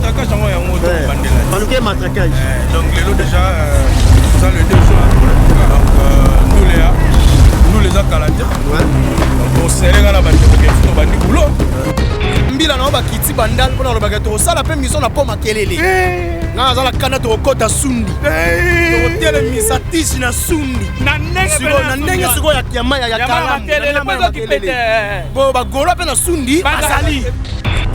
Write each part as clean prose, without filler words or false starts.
matraquage en bandela. En tout cas, matraquage. Donc les déjà, ça le 2 juin. Donc nous les accaladés. Donc on serre dans la bande de bandi boulot. Mbila na ba kiti bandal pour le bagato. Ça la peine mission na pas makelele. Na za la kana to kota sundi. To tele misatisi na sundi. Na ndenge siko ya kiama ya kala. Bo ba golo pe na sundi asali.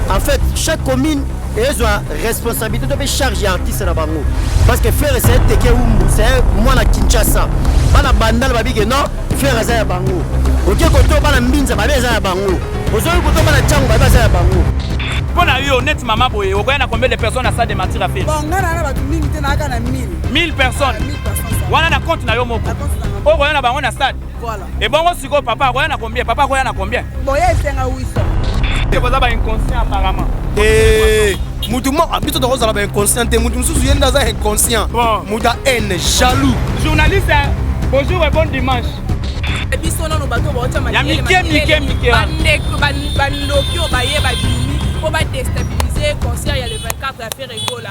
En fait, chaque commune a une responsabilité de charger artiste na bango. Parce que faire c'est teke umbu, c'est moi na Kinshasa. Bana bandal ba bige non, faire ça ya bango. OK koto bana mbinza ba beza ya bango. Ozoyi koto bana changu ba beza ya bango. Pour la honnête maman boye, on a combien de personnes à ça de mentir à faire? Bon, on a ba mingi te na kana 1000. 1000 personnes. 1000 personnes. On a compte na yo moko. Oh, on a ba on a stade. Voilà. Et bon on siko papa, on a combien? Papa on a combien? Bon, ya esenga 800. C'est pour ça ba inconscient apparemment. Mutumo habito to kozala ba inconscient, mutu mususu yenda za inconscient. Muta haine, jaloux. Journaliste, bonjour et bon dimanche. Biso no bato ba otama. Ya mike. Bandeko bandoki obaye ba bimi, ko ba déstabiliser concert ya le 24 à faire Egola.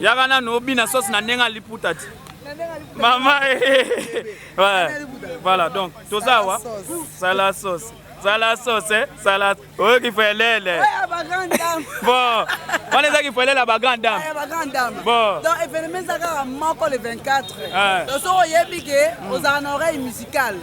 Yagana no bina sauce na nenga liputati. Maman voilà donc tout ça wa salade sauce. Salade sauce salade. Oh qui fait lele. Bon, on est qui fait lele la grande dame. Bon. Donc événement ça va manquer le 24. Donc so oyebike aux oreilles musicales.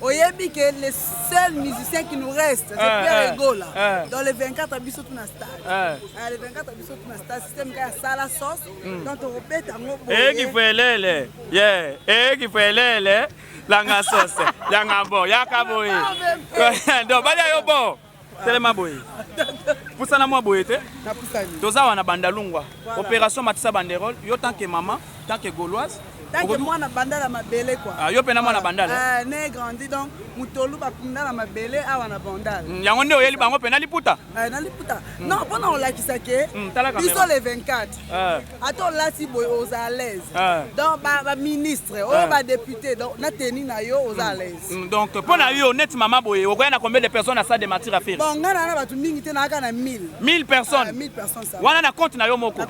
Oyebike les seuls musiciens qui nous restent c'est Pierre Egola. Dans le 24 abiso tout na stade. Le 24 abiso tout na stade système ka salade sauce. Donc on répète en mot. Eh qui fait lele. Yeah, eh qui fait lele. Langa sauce, langa bon, yaka boy. Donc bali yo bon. Tellement boy. Poussana moi boy te. Na poussani. Toza wana bandalungwa. Opération Matissa Banderole, yo tant que maman, tant que gauloise. Tant que moi na bandala mabele quoi. Ah yo pena moi na bandala. Né grandi donc mutolu ba kunda na mabele awa na bandala. Yango nde oyeli bango pena liputa. Na liputa. Non, pona on la kisake. Biso le 24. Ato lati boy aux à l'aise. Donc ba ministre, ba député donc na teni na yo aux à l'aise. Donc pona yo honnête maman boy, o na combien de personnes à ça de matière à faire? Bon ngana na batu mingi te na kana 1000. 1000 personnes. 1000 personnes ça. Wana na compte na yo moko.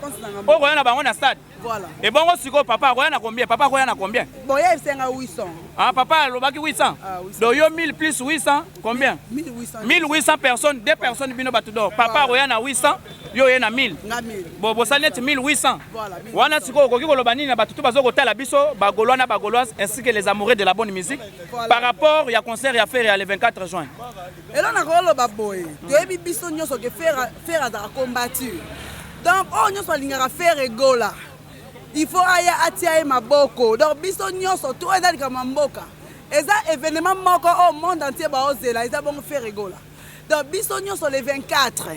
O na bango na stade. Voilà. Et bon siko papa na combien? Papa na combien? Bon ya esenga 800. Ah papa lobaki 800. Donc yo 1000 plus 800 combien? 1800. 1800 personnes, 2 personnes bino batu do. Papa na 800, yo na 1000. Bon bo sanet 1800. Voilà. Wana siko koki koloba nini na batu to bazo kotala biso bagolois na bagoloises ainsi que les amoureux de la bonne musique par rapport ya concert ya faire le 24 juin. Et là na koloba boy. Toyebi biso nyoso ke faire à combattre. Donc on nyoso lingara faire Egola. Il faut aya atia maboko. Donc biso nyoso to eza kama mboka. Eza événement moko au monde entier ba ozela, eza bon faire Egola. Donc biso nyoso le 24.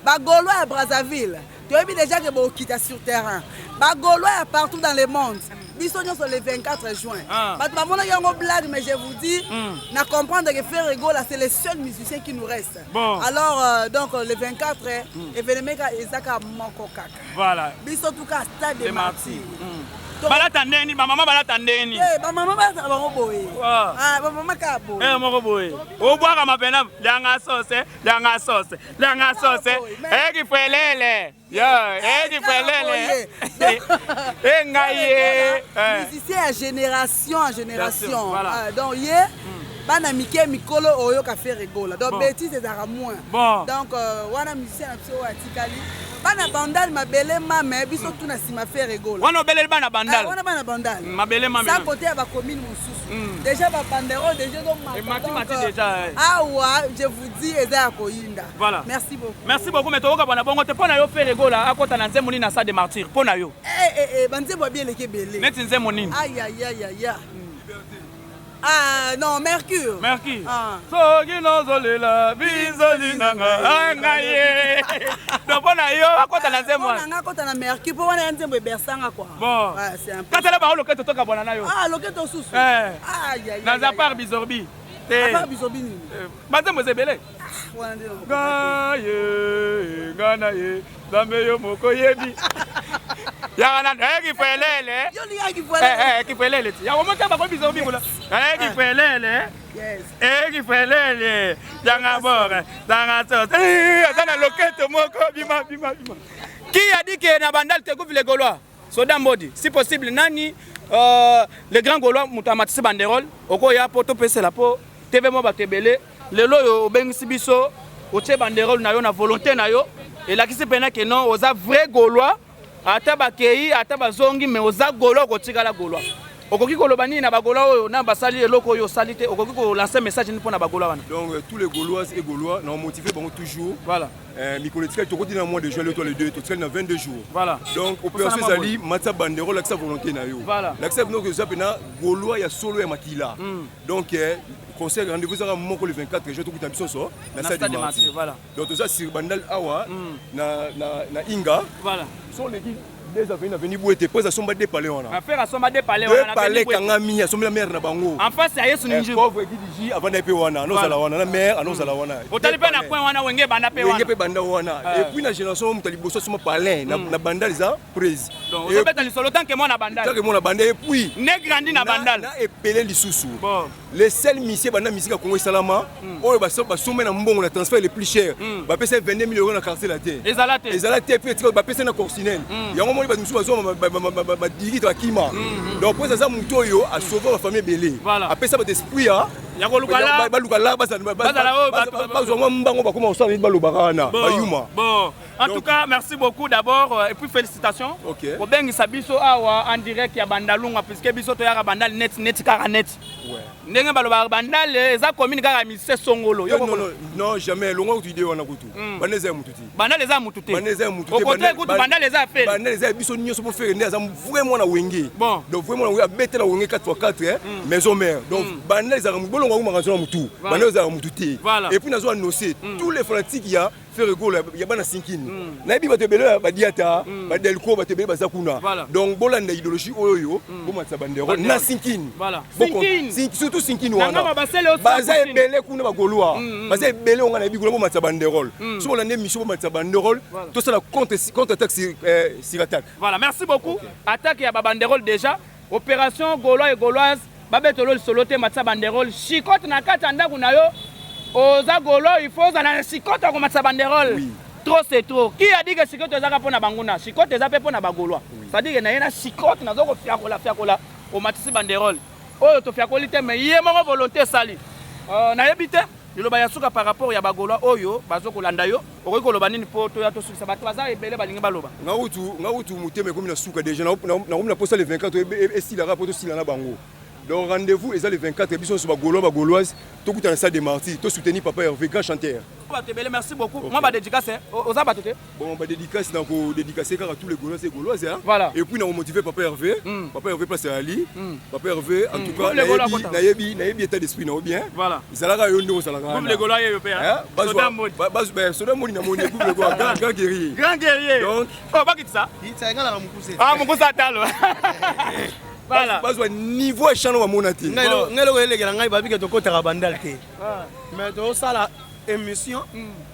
Ba Gaulois à Brazzaville. Tu as vu déjà que bo kita sur terrain. Ba Gaulois partout dans le monde. Biso nyoso le 24 juin. Ba tu mona yango blague mais je vous dis na comprendre que faire Egola c'est les seuls musiciens qui nous restent. Bon. Alors donc le 24 événement ezaka moko kaka. Voilà. Biso tout cas stade de Martyrs. Balata ndeni, ba maman balata ndeni. Ba maman balata bango boye. Ba maman ka boye. Moko boye. O bwaka mapena langa sauce, langa sauce, langa sauce. Qui fait lele. Yo, qui fait lele. Ngaye. Musicien à génération en génération. Voilà. Donc bana mike mikolo oyo ka faire Egola. Donc bêtise ezaka moins. Bon. Donc wana musicien na biso atikali bana bandal mabele mame biso tuna sima faire egola wana obeleli bana bandal wana bana bandal mabele mame ça côté ya ba commune mosusu déjà ba banderole déjà donc mati déjà awa je vous dis eza ya koyinda voilà merci beaucoup mais tokoka bana bongo te pona yo faire egola akota na nzembo nini na sa de martyr pona yo banzembo bien leke bele neti nzembo nini aïe aïe aïe aïe ah non Mercure soki nozolela bizolinanga ngaye donc pona yo akota na nzembo wana akota na Mercure po wana nzembo ebersanga quoi bon katala ba loketo toka bona na yo loketo susu aïe aïe na part bizorbi te part bizorbi nini banzembo zebele wana ndelo ngaye ngana ye zambe yo moko yebi yana kifelele kifelele ti ya womonta ba ko bizorbi bula kifelele yes kifelele yanga bora danga tos azana loketo moko bima qui a dit que na bandal te ko vile gaulois soda mbodi si possible nani le grand gaulois mutamatisi banderole okoya po to pese la po TV mo batebele lelo yo bengisi biso otie banderole na yo na volonté na yo elakisi pena ke non oza vrai gaulois ata bakei ata bazongi mais oza gaulois kotikala gaulois okoki koloba nini na bagaulois oyo na basali eloko oyo osali te okoki kolancer message ni mpona bagaulois wana donc tous les gauloises et gaulois na motivé bango toujours voilà mikoletika tokoti na mois de juin le toi les deux totikali na 22 jours voilà donc opération ezali matsa banderole lakisa volonté na yo voilà lakisa bino koza pena gaulois ya solo ya makila donc conseil rendez-vous sera moko le 24 juin tokuta biso so na salle de marché voilà donc tout ça sur bandal awa na inga voilà sont les des avenirs venir bouete pose asomba de palais on a affaire asomba de palais on a palais kangami asomba la mère na bango en face ya Yesu ninji pauvre gidiji avant na pe wana no sala wana na mère ano sala wana otali pe na point wana wenge banda pe wana wenge pe banda wana et puis na génération mutali boso soma palais na bandal za prise donc on peut solo tant que moi na bandal tant que moi na bandal et puis ne grandi na bandal na epelé lisusu bon les seuls misier banda musique Congo salama oyo basomba na mbongo na transfert le plus cher ba pesa 22 000 € na quartier la terre ezalate puis ba pesa na corsinel yango moni ba musu bazoma ba dirige la kima donc pour ça muto yo a sauver la famille belé apesa ba d'esprit ya kolukala balukala bazwa mbango bakoma osala balobakana bayuma bon en tout cas merci beaucoup d'abord et puis félicitations pour bengisa biso awa en direct ya bandalunga puisque biso to ya bandal net kaka net ndenge baloba bandal eza commune kaka mise songolo non jamais longa tu idée wana kutu baneza ya mututi bandal eza mututi baneza ya mututi côté kutu bandal eza fait bandal eza biso nyonso pour faire ndeza vraiment na wenge donc vraiment na bete na wenge 4x4 maison mère donc bandal eza bolonga ngoma kanzo mutu bandal eza mututi et puis nazo annoncer tous les fanatiques ya faire gol ya bana sinkini na bi batebele ba diata ba delko batebele ba zakuna donc bolanda idéologie oyo bo matsa bandero na sinkini voilà surtout sinkini wana baza ebele kuna ba golois baza ebele on na bi bo matsa bandero so bolanda mission bo matsa bandero tout ça la contre attaque sur attaque voilà merci beaucoup attaque ya ba bandero déjà opération gaulois et gauloise babetolo solote matsa bandero chikote na kata ndaku na yo oza golo il faut na sikoto ko matsa banderole trop c'est trop qui a dit que sikoto ezaka pona banguna sikoto ezape pona bagolwa ça dit que na yena sikoto nazo ko fiakola o matisi banderole oyo to fiakoli te mais yé moko volonté sali na yebite liloba ya suka par rapport ya bagolwa oyo bazoko landa yo okoki koloba nini po to ya to sukisa bato baza ebele balingi baloba ngautu muteme komi na suka déjà na posa le 24 et si la rapport aussi na bango. Donc rendez-vous est le 24 et puis on se va gauloise tout dans la salle des martyrs tout soutenir papa Hervé grand chanteur. Merci beaucoup. Moi ma dédicace aux abatoté. Bon ma dédicace donc dédicacer car à tous les gaulois et gauloises hein. Voilà. Et puis on motivé papa Hervé. Papa Hervé place à Ali. Papa Hervé en tout cas nayebi état d'esprit na bien. Voilà. Zalaka yo ndo zalaka. Comme les gaulois européens. Soda moni na moni grand guerrier. Grand guerrier. Donc oh pas ça. Ça ngala mukuse. Ah mukuse talo. Voilà. Bazwa niveau échange wa monati. Ngelo elegela ngai babike to kota bandal te. Mais to sala émission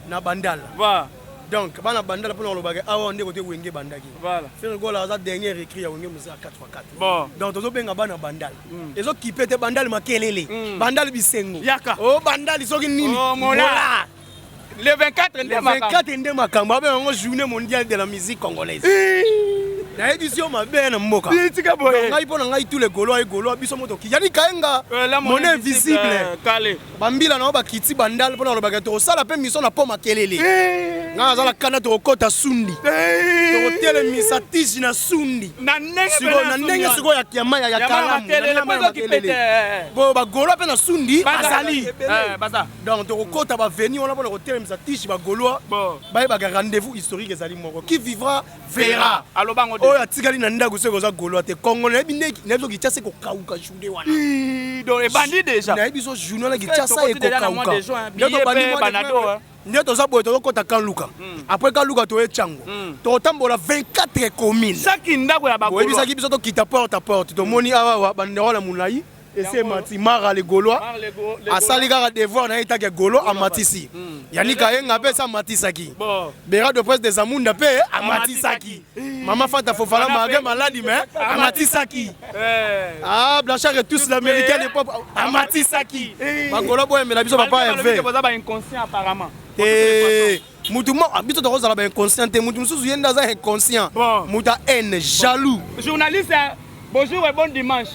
na bandal. Voilà. Donc bana bandal pour le bagage awa ndeko te wenge bandaki. Voilà. Faire gola za dernier écrit ya wenge musa 4x4. Bon. Donc to benga bana bandal. Ezo kipete bandal makelele. Bandal bisengo. Yaka. Oh bandal soki nini? Oh mola. Le 24 ndé makambo abe ngo journée mondiale de la musique congolaise. Na édition mabe na mboka. Tika boye. Ngai pona ngai tous les gaulois et gaulois biso moto ki. Yani kaenga. Mon invisible. Calé. Bambila na ba kiti bandal pona lo bagato sala pe mission na po makelele. nga azala kana tokota sundi tokotelemisa tisi na sundi na ndenge sikoyo ya kiama ya kalamu bo bagolo mpe na sundi bazali donc tokokota baveni wana mpona kotelemisa tisi bagoloa bayebaka rendez-vous historique ezali moko qui vivra verra oyo atikali na ndako soki oza goloa te kongo nayebi nayebi so kitia se kokauka journée wana nayebi so journée wana kitia sa ekokauka nde toza boye tozokota kan luka après kan luka toye cango tokotambola 24 communes oyebisaki biso tokita porte à porte tomoni awawa bandeko na molai ese mati mara le gaulois asali kaka devoir na ye etaki golo amatisi yanika yenga mpe esa amatisaki bera de presse des amunda mpe amatisaki mama fanta fofala mage maladi me amatisaki blanchard et tous l'américain et pop amatisaki bagolo boyembela biso papa hervé mutu biso tokozala bainconscient te mutu mosusu ye nde aza inconscient mutu haine jaloux journaliste bonjour et bon dimanche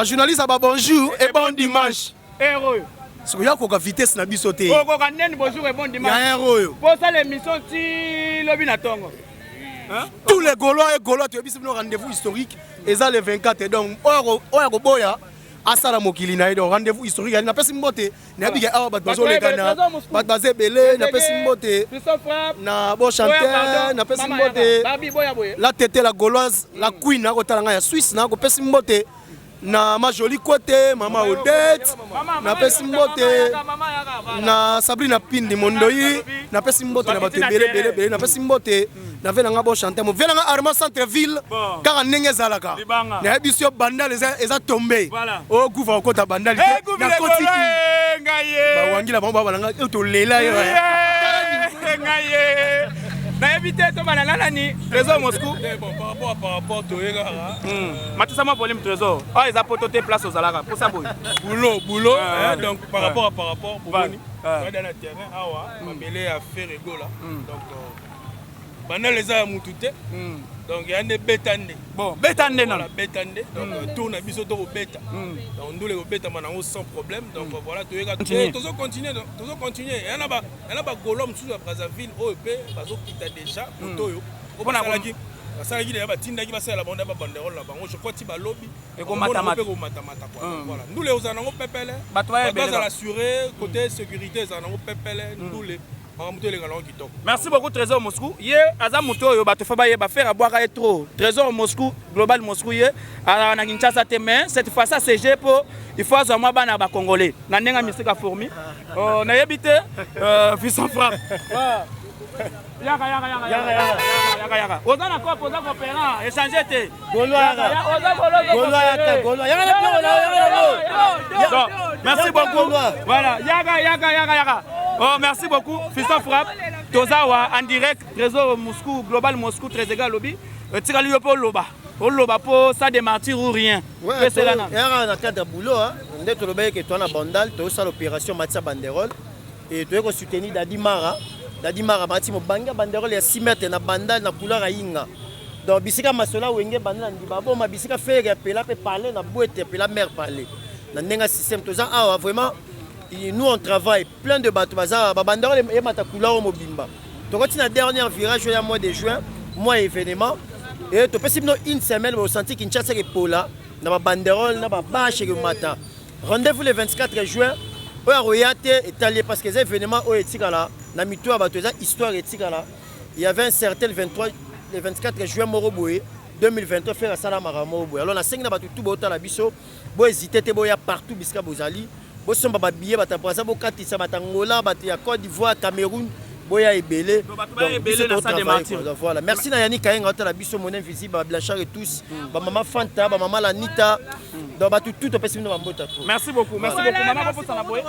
journaliste a bonjour et bon dimanche. Héros. Ce qu'il y a qu'au vitesse na bisoté. Bonjour et bon dimanche. Héros. Pour ça l'émission ti lobi na tongo. Tous les Gaulois et Gaulois tu as vu rendez-vous historique et ça le 24 donc oya boya asala mokili na donc rendez-vous historique na pesi mbote na biga awa bat bazo le kana bat bazé belé na pesi mbote na bo chanteur na pesi mbote la tête la gauloise la queen na ko talanga ya Suisse na ko pesi mbote na ma jolie côté mama Odette na pesi mbote na Sabrina Pindi Mondoi na pesi mbote na bato belé na pesi mbote na venanga bo chanter mo venanga Armand centre ville car ndenge zalaka na ebisio bandal eza tombé o kuva okota bandal na kotiki ba wangila ba balanga to lela yo ngaye na éviter to banana nani trésor Moscou par rapport to yega matisa ma volume trésor ils a pototé place aux alaka pour ça boulot donc par rapport pour boni dans le terrain awa mabele a faire ego là donc bandal les a mutute donc il y a des bétande bétande non bétande donc tourne biso to beta donc nous les beta manango sans problème donc voilà to yega toujours continuer il y en a ba golom sous la Brazzaville OEP bazo kita déjà otoyo obona kolaki asalaki ya batindaki basala banda ba banderole la bango je crois ti ba lobby et ko matamata quoi voilà nous les ozanango pepele bato assurer côté sécurité zanango pepele nous les merci beaucoup Trésor Moscou. Hier, Azam Mouto, il va faire à boire et trop. Trésor Moscou, Global Moscou, à la Kinshasa, cette fois, ça c'est pour il faut avoir moi bana ba congolais. Nanenga misika fourmi. On a habité fils en frappe. Yaka. Ozana quoi posa coopérant, échanger té. Merci beaucoup. Voilà, yaka. Oh, merci beaucoup. Fiston Frappe, Tozawa en direct, Trésor Moscou, Global Moscou, Trésor Lobby. Tirali pour Loba. Pour Loba, pour ça démentir ou rien. Ouais, c'est là. Il y a un cadre de boulot. On est au Lobby qui est en Bandal, tu as l'opération Matza Banderole. Et tu as soutenu Dadi Mara. Dadi Mara, Matimo Banga Banderole, il y a 6 mètres dans Bandal, dans la couleur à Inga. Donc, Bissika Masola, Wenge Bandal, ma Bissika fait parler, na boîte, puis la mère parler. Dans un système, tout ça, vraiment. Nous on travaille plein de bateaux bandérole et matakula au mobimba. Donc quand la dernière virage au mois de juin, mois événement et tu peux une semaine au senti Kinshasa et Pola na bandérole na bâche et matin. Rendez-vous le 24 juin au Royate italien parce que les événements au etikala na mito bateau histoire etikala. Il y avait un certain le 24 juin Moroboé 2023 faire à Salamara Moroboé. Alors la 5 na bateau tout bota la biso, bo hésiter te boya partout biska bozali. Bosom baba billet bata poisa bokatisa batangola batia Côte d'Ivoire Cameroun boya ebele donc voilà merci na Yannick Kayenga la biso mon invisible Blanchard et tous ba maman Fanta ba maman Lanita donc ba tout opesi no bambota trop merci beaucoup maman pour ça boy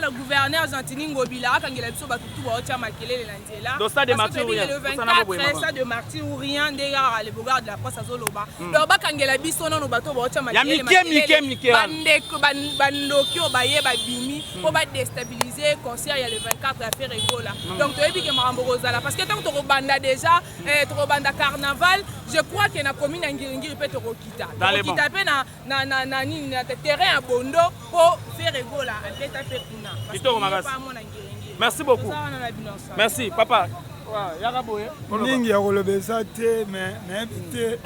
le gouverneur Argentine Ngobila kangela biso ba tout ba otia makelele na nzela donc ça de Martin le 24 ça de Martin ou rien déjà les bogards de la presse azoloba donc ba kangela biso non bato ba otia makelele mike bandeko bandokio baye ba bimi pour ba déstabiliser concert il y a le 24 à faire rigola donc parce que tant que tu banda déjà, tu banda carnaval, je crois que na commune Ngiringiri peut te rokita. Rokita pe na terrain à Bondo pour faire rigola. Merci beaucoup. Merci papa. mingi ya kolobesa te me nayebi te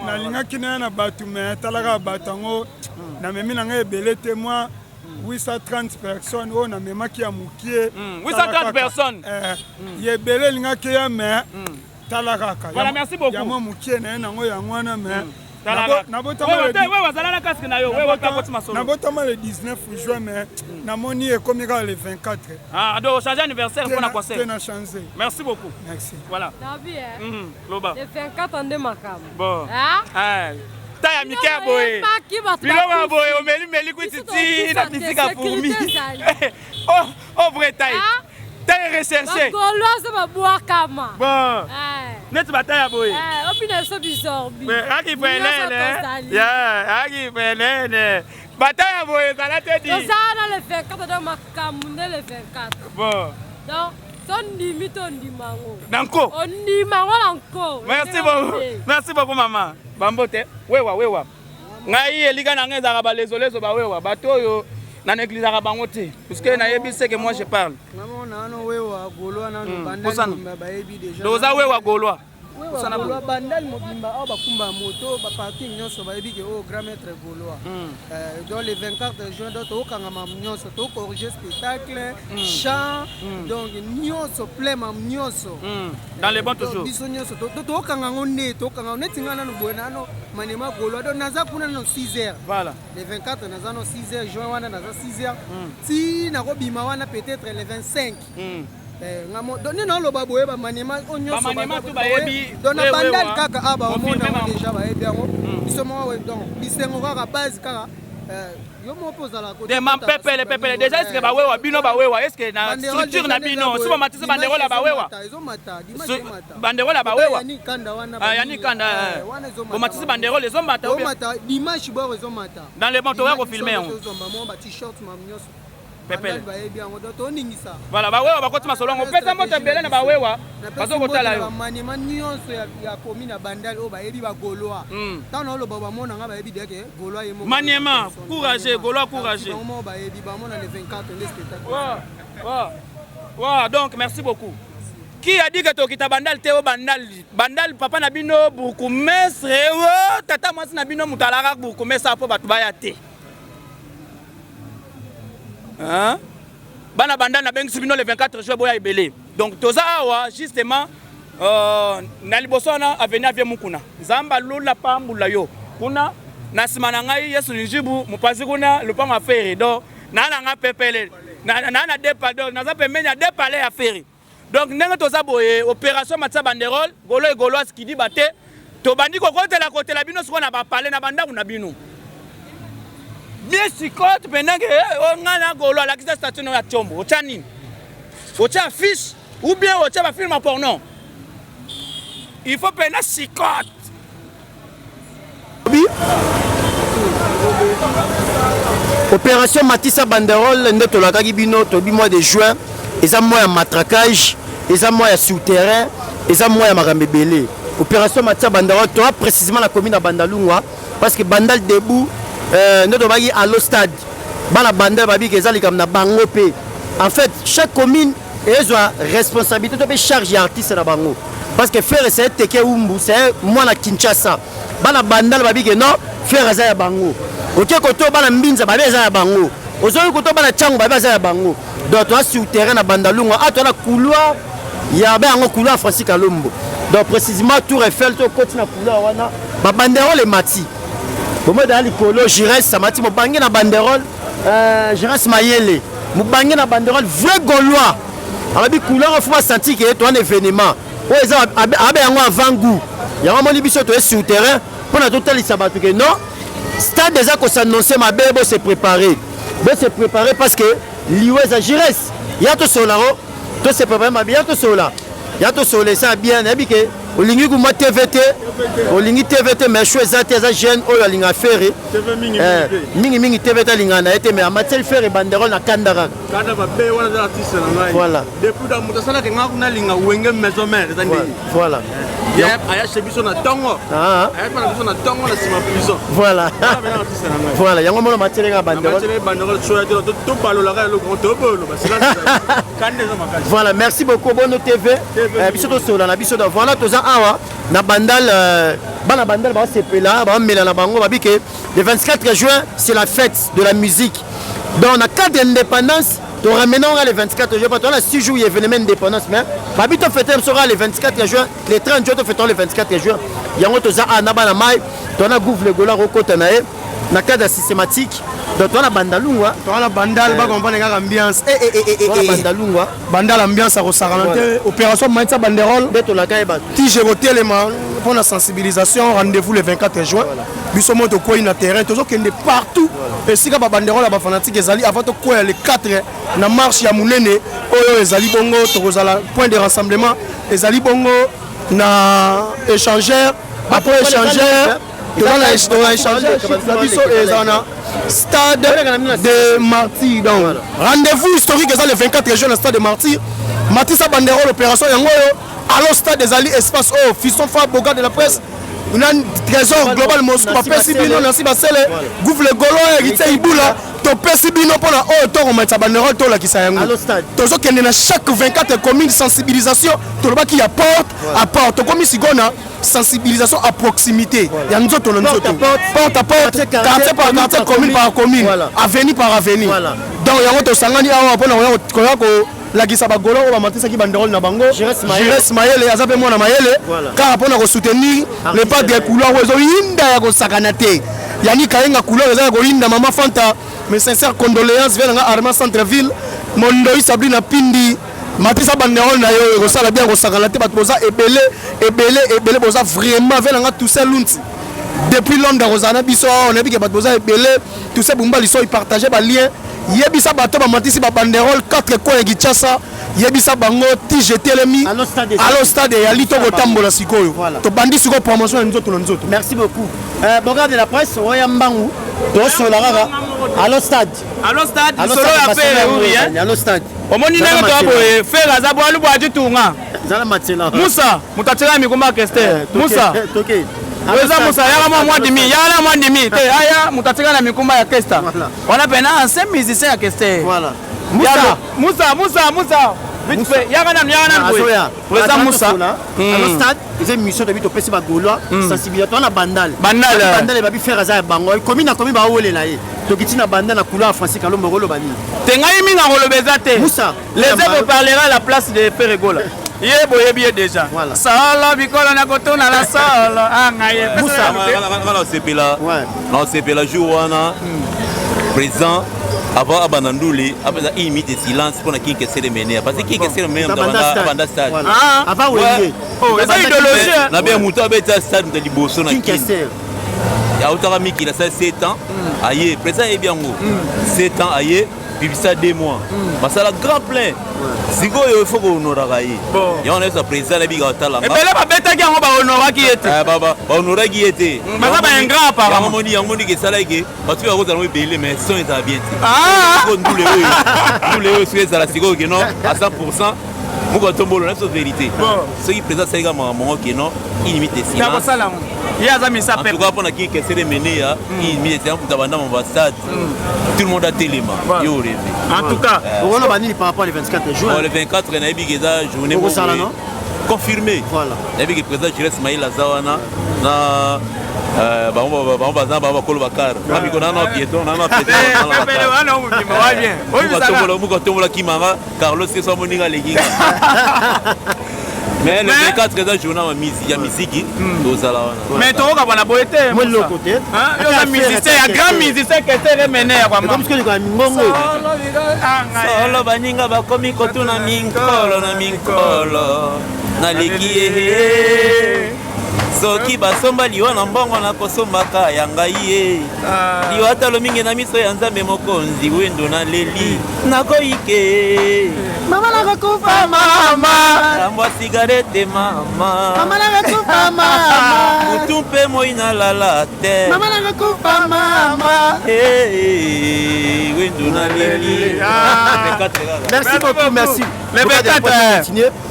nalingaki na ya na bato me talaka bato yango namemi na ngai ebele te mwa 830 personnes oyo namemaki ya mokie 830 personnes ye ebele elingaki ya me tala kaka voilà merci beaucoup ya mwa mokie na ye nango yango wana me nabotama le 19 juin mais namoni ekomi kaka le 24 donc changer anniversaire mpona kwase te na change. Merci beaucoup. Merci. Voilà Loba le 24 nde makambo bon ta ya mike ya boye biloko ya boye omeli kwititi na bisika fourmi oh vrai taille taille recherché bagoloise babwakama bon neti bataya boye opina biso bisorbi aki pelele bataya boye ezala te di tozala le 24 do makambo nde le 24 bon donc tondimi tondimango nanko ondimango nanko merci beaucoup mama bambote wewa ngai elika na ngai ezalaka balezolezo bawewa bato oyo na néglisaka bango te puisque nayebi ce que moi je parle doza wewa golwa bandal mobimba awa bakumba moto baparking nyonso bayebi ke oyo grand maître gaulois donc le 24 juin donc tokokangama nyonso tokorige spectacle chant donc nyonso plein mam nyonso dans les bons toujours biso nyonso tokokanga ngo nde tokokanga neti nga nano boye nano manema gaulois donc naza kuna nano 6h voilà le 24 naza no 6h juin wana naza 6h ti nakobima wana peut-être le 25 doni na loba boye ba manema onyoso dona bandal kaka aba omona déjà bayebi yango biso mo donc bisengo kaka base kaka yo mo poza la côté de man pepele déjà est-ce que ba wewa bino ba wewa est-ce que na structure na bino si ba matisa bandero la ba wewa bandero la ba wewa yani kanda wana yani kanda bo matisa bandero les hommes mata dimanche bo les hommes mata dans les motos ya ko filmer on ba t-shirt mam nyoso pepele voilà bawewa bakoti masolongo pesa moto ebele na bawewa bazokotala yo manema nyonso ya komi na bandal oyo bayebi bagolois ntango oloba bamonanga bayebi deke golois ye maniema courage golois courage bayebi bamona le 24 nde spectacle donc merci beaucoup qui a dit que tokita bandal te o bandal papa na bino bourgmestre o tata mwasi na bino moto alaka bourgmestre mpo bato baya te bana bandal na bengisi bino le 24 juin boya ebele donc toza awa justement na liboso wana avenir avie mukuna nzambe alula pambula yo kuna na nsima na ngai yesu njibu mopanzi kuna lupango afere donc naa na nga pepele naa na depado naza pembeni ya depale ya fere donc ndenge toza boye opération matisa banderole golo egoloise kidi bate tobandi kokotela bino sikoyo na bapale na bandako na bino bien sikote pendant que on a golo à la station ya Tchombo ocha nini ocha affiche ou bien ocha ba film porno il faut pendant sikote opération Matissa Banderole nde tolakaki bino tobi mois de juin eza mois ya matraquage eza mois ya souterrain eza mois ya makambo ebele opération Matissa Banderole toi précisément la commune à Bandalungwa parce que Bandal debout nous devons aller à l'ostade. Bana bandel babi kezali comme na bango pe. En fait, chaque commune a responsabilité de charger artiste na bango. Parce que faire c'est teke umbu, c'est moi na Kinshasa. Bana bandel babi que non, faire ça ya bango. OK koto bana mbinza babi ça ya bango. Ozo koto bana chango babi ça ya bango. Donc toi sur terrain na Bandalungwa, ah toi na couloir, il y a ben un couloir Francis Kalombo. Donc précisément Tour Eiffel to côté na couloir wana, ba bandero les mati. Pour moi, dans l'écolo, Jires, ça m'a dit, je suis na banderole, Jires Mayele, je suis na banderole, vrai Gaulois. Alors, il couleur, il faut sentir qu'il y a un événement. Il y a un avant-goût. Il y a un moment sur le terrain, pour la totale, il s'abat. Non, stade déjà qu'on s'annonçait, ma belle, c'est préparé. C'est préparé parce que l'Iouez à Jires, il y a tout solaro, tout c'est préparé, il y a tout sola. Il y a tout solé, ça bien, olingi kuma TVT olingi TVT mais choix eza te eza jeune oyo alinga faire mingi TVT alinga na ete mais amatel faire banderole na kandara voilà depuis da muta sala ke ngaku na linga wenge maison mère eza ndini voilà aya chebiso na tongo aya pa biso na tongo na sima prison voilà voilà yango mona matel nga banderole choix to balola ka lo to bolo basila kande za makasi voilà merci beaucoup Bono TV biso to sola na biso voilà toza awa na bandal bana bandal ba sepela ba mela na bango babi que le 24 juin c'est la fête de la musique donc na cadre d'indépendance tu ramenons le 24 juin parce qu'on a 6 jours événement d'indépendance mais babi to fêter sera le 24 juin les 30 jours to fêtons le 24 juin yango toza ana bana mai to na gouvre le gola rokota na e na cadre systématique donc on a bandalungwa on a bandal ba comprendre nga ambiance bandalungwa bandal ambiance à Rosaranté opération Maïtsa banderole beto la kaiba ti je télément pour la sensibilisation rendez-vous le 24 juin biso moto ko na terrain tozo kende partout et si ka ba banderole ba fanatique ezali avant to ko le 4 na marche ya munene oyo ezali bongo tokozala point de rassemblement ezali bongo na échangeur après échangeur on a échangé stade de Martyrs. Donc rendez-vous historique est le 24 juin au stade de Martyrs. Martyrs sa banderole opération yango allo stade des alliés espace au fiston fa boga de la presse. On a un trésor global Moscou pa pesi bino na si basele gouvre le golo héritier ibula to pesi bino pona o to ko metsa banderole to la kisa yango. Tozo kende na chaque 24 communes sensibilisation to le ba qui apporte apporte comme sigona sensibilisation à proximité. Il y a nous autres porte à porte, quartier par quartier, commune par commune, avenue par avenue. Donc il y a autre sangani awa pona ko la gisa ba golo ba matisa ki banderole na bango. Jires Mayele azape mona Mayele car pona ko soutenir les pas des couleurs ozo inda ya ko sakanate. Yani kayenga couleur za ko inda mama Fanta. Mes sincères condoléances vers la Arma Centreville. Mondo Sabrina Pindi Matisa banderole na yo ko sala bien ko sakanate ba boza ebele boza vraiment vers la tout ça lunti. Depuis Londres Rosana biso on a dit que ba boza ebele tout ça bumba liso partager ba lien yebisa bato ba matisi ba banderole 4 coins ya Kinshasa yebisa bango ti jetelemi allo stade ya lito ko tambola sikoyo to bandi siko promotion nzoto nzoto. Merci beaucoup boga de la presse oya mbangu to sola rara allo stade solo ya pere allo stade omoni ndenge to boye fera za bwa lubu ajitunga zala matela Musa mutatela mikoma kester Musa toke Weza Musa yala mwa ndimi te aya mutatika na mikumba ya kesta wana pena ancien musicien ya kester voilà Musa vite fait yaka na boye Weza Musa allo stade c'est mission de bito pesi ba gaulois sensibilisateur na bandal ba bi faire za bango commune na commune ba wolela ye tokiti na bandal na couleur français kalombo rolo bani tengai minga rolobeza te Musa les œuvres parlera à la place de Peregola yebo yebi déjà sala bikola na kotona la sala angaye Musa na sepela jour wana président avant abananduli après une minute de silence pour qui que c'est le mener parce que qui que c'est le mener dans banda stade avant oui oh ça idéologie na bien muto abeta stade de liboso na qui ya utara miki la 7 ans aye président et bien 7 ans aye puis ça 2 mois parce que la grand plein sikoyo il faut qu'on honore aye ya on est sa président la biga tala et bele ba beta ki ngo ba honora ki ete baba ba honora ki ete baba ba ingrat par yango ni ke sala ke parce que ko zalo belé mais son est bien ko ndule c'est ça la sikoyo que non à 100% muko tombolo na vérité ce qui présente ça ga maman que non illimité silence en tout cas pour qui que c'est mené ya illimité pour tabanda ambassade tout le monde a téléma yo rêvé en tout cas on a banni par rapport au 24 juin le 24 na biga za journée confirmé voilà na biga président Jires Maïla Zawana na ba kolo bakar ami kona na piéton na muko tombola kimanga Carlos que so moninga leginga mais le 24 journée ya musique dozala wana mais to ka bana boete moi le côté hein yo musicien ya grand musicien que te remené ya kwa comme ce que le ngongo solo baninga bakomi kotuna minkolo na leki soki basomba liwa na mbongo nakosombaka ya ngai ye liwa talo mingi na miso ya nzambe mokonzi wendo na leli nakoyike mama nakokufa mama tambwa sigarete mama mama nakokufa mama mutu mpe moi nalala te mama nakokufa mama wendo na leli. Merci beaucoup, merci. Les 24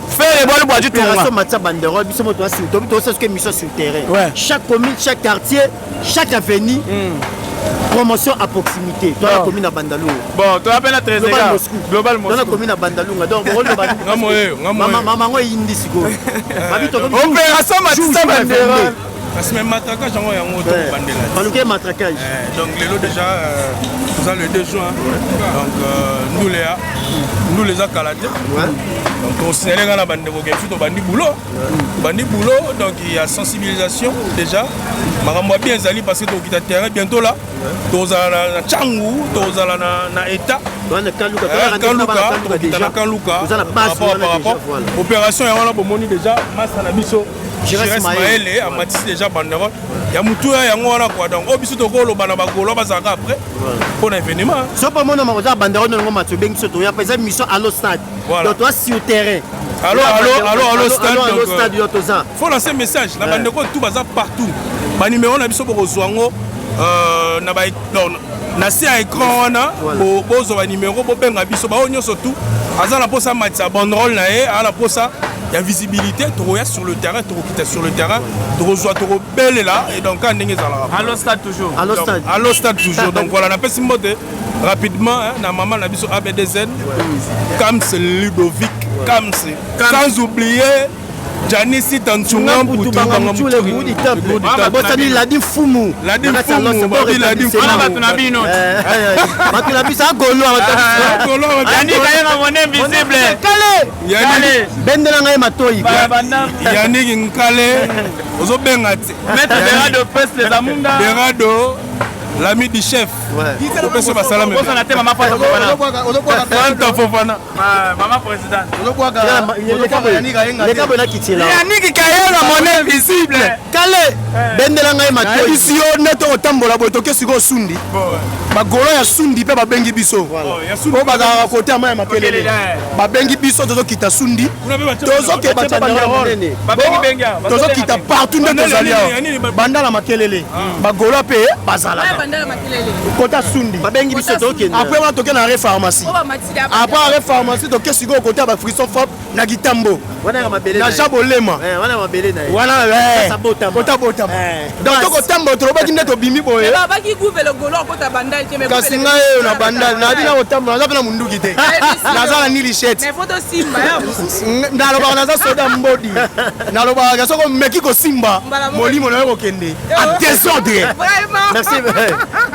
faire les bonnes du tournoi. Matza Banderole, biso moto asi to ça ce que mission sur terrain. Chaque commune, chaque quartier, chaque avenue. Promotion à proximité. Toi la commune à Bandalou. Bon, toi appelles à 13 gars. Global Moscou. Toi la commune à Bandalou. Donc rôle de Bandalou. Maman ngo yindi siko. Opération Matza Banderole. Parce que même matraquage, on a un autre bandela. On a un matraquage. Donc, les lots déjà, nous avons le 2 juin. Donc, nous les avons caladés. Donc, on s'est allé dans la bande de bandi boulot. Bandi boulot, donc il y a sensibilisation déjà. Marambo bien zali parce que tu as terrain bientôt là. Tu as Tchangou, tu as État. Tu as Kanlouka. Opération, il y a un déjà. Massanabiso. Ismaël et Amatis déjà banderole. Il y a Moutou et Yangoana quoi. Donc, au bisu toko lo bana bagolo bazaka après. Pour l'événement. So pas mon nom à banderole non ngoma tobeng so to ya pesa mission à l'stade. Donc toi sur terrain. Allô stade yo to ça. Faut lancer message la bande ko tout baza partout. Ba numéro na biso ko zwango na ba na si à écran wana bozo ba numéro bo benga biso ba onyo surtout azala posa match banderole na e ala posa. Il y a visibilité, tu regardes sur le terrain, tu quittes sur le terrain, tu reçois, tu rebelles là, et donc quand on est à l'ostade toujours. À l'ostade toujours. Donc voilà, on a fait ce mode rapidement, na maman na biso ABDZ, Kams Ludovic, Kams, sans oublier Janice Tanchunga Mputu Bangamutu le bout du temple. Bosani Ladi Fumu. Ladi Fumu, Ladi Fumu. Batunabino. Batunabisa Golo. Golo. Yannick Kayanga mon invisible. Kale. Yannick. Bendela ngai matoi. Yannick Nkale. Ozo bengati. Maître Berado Peste les Amunda. Berado. L'ami du chef. On peut se passer la même. On a été maman Fofana. Maman présidente. Yannick Kayanga mon invisible. Kale. Bendela ngai matoi. Ici on est au tambola botoke siko sundi. Bagolo ya sundi pe babengi biso. O baza côté ama ya makelele. Babengi biso tozo kita sundi. Tozo ke bata banderole. Babengi benga. Tozo kita partout nde tozali. Banda la makelele. Bagolo pe bazala. Côté sundi. Babengi biso toke. Après on toke na pharmacie. Après la pharmacie toke siko côté ba frisson fop na gitambo. Wana mabele. Na jabolema. Wana mabele na. Wana sabota. Bota. Donc toko tambo troba ki neto bimi boye. Baba ki coupe le golo kota bandal ke me. Kasi ngai na bandal na bina otambo na bina munduki te. Nazala ni lichette. Mais photo simba ya. Naloba naza soda mbodi. Naloba ga soko meki ko simba. Molimo na ko kende. A désordre. Merci.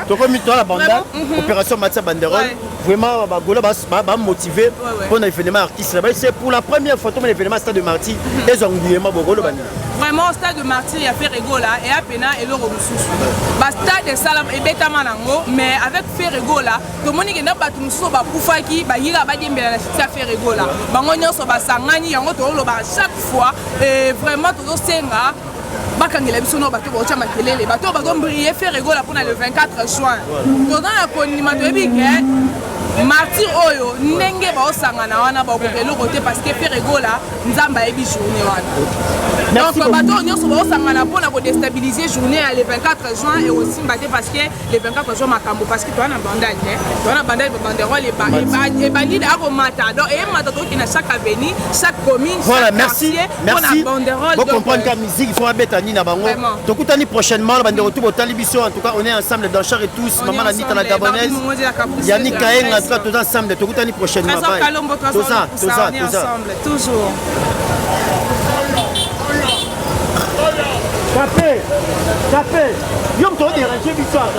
Toko mi toi la bandal. Opération Matza Banderole. Vraiment bagolo ba motivé pour l'événement artiste. C'est pour la première fois dans l'événement Stade de Martyr et zonguyema bogolo bani. Vraiment Stade de Martyr ya fait rigola et à pena et le robususu. Ba Stade de Salam et betama nango mais avec fait rigola to monique na batu muso ba kufaki ba yira ba dimbela na chita fait rigola. Bango nyonso ba sangani yango to lo ba chaque fois et vraiment to senga bakangela biso no bato bocha makelele bato bakombrier faire rigola pour le 24 juin. Dans la konima to ebike Martyr oyo ndenge ba osangana wana ba kokelo côté parce que fait rigola nzamba ebi journée wana. Donc bato nyonso ba osangana pour la déstabiliser journée le 24 juin et aussi mbaté parce que le 24 juin makambo parce que toi na bandal ne toi na bandal banderole et bandit a komata donc et mata to qui na chaque avenue chaque commune voilà merci banderole donc comprendre que la musique il faut abetani na bango tokutani prochainement bande retour botali biso en tout cas on est ensemble dans Char et tous maman la nita la gabonaise Yannick Kayanga tous ensemble tokutani prochainement tout ça toujours Café, yo me déranger biso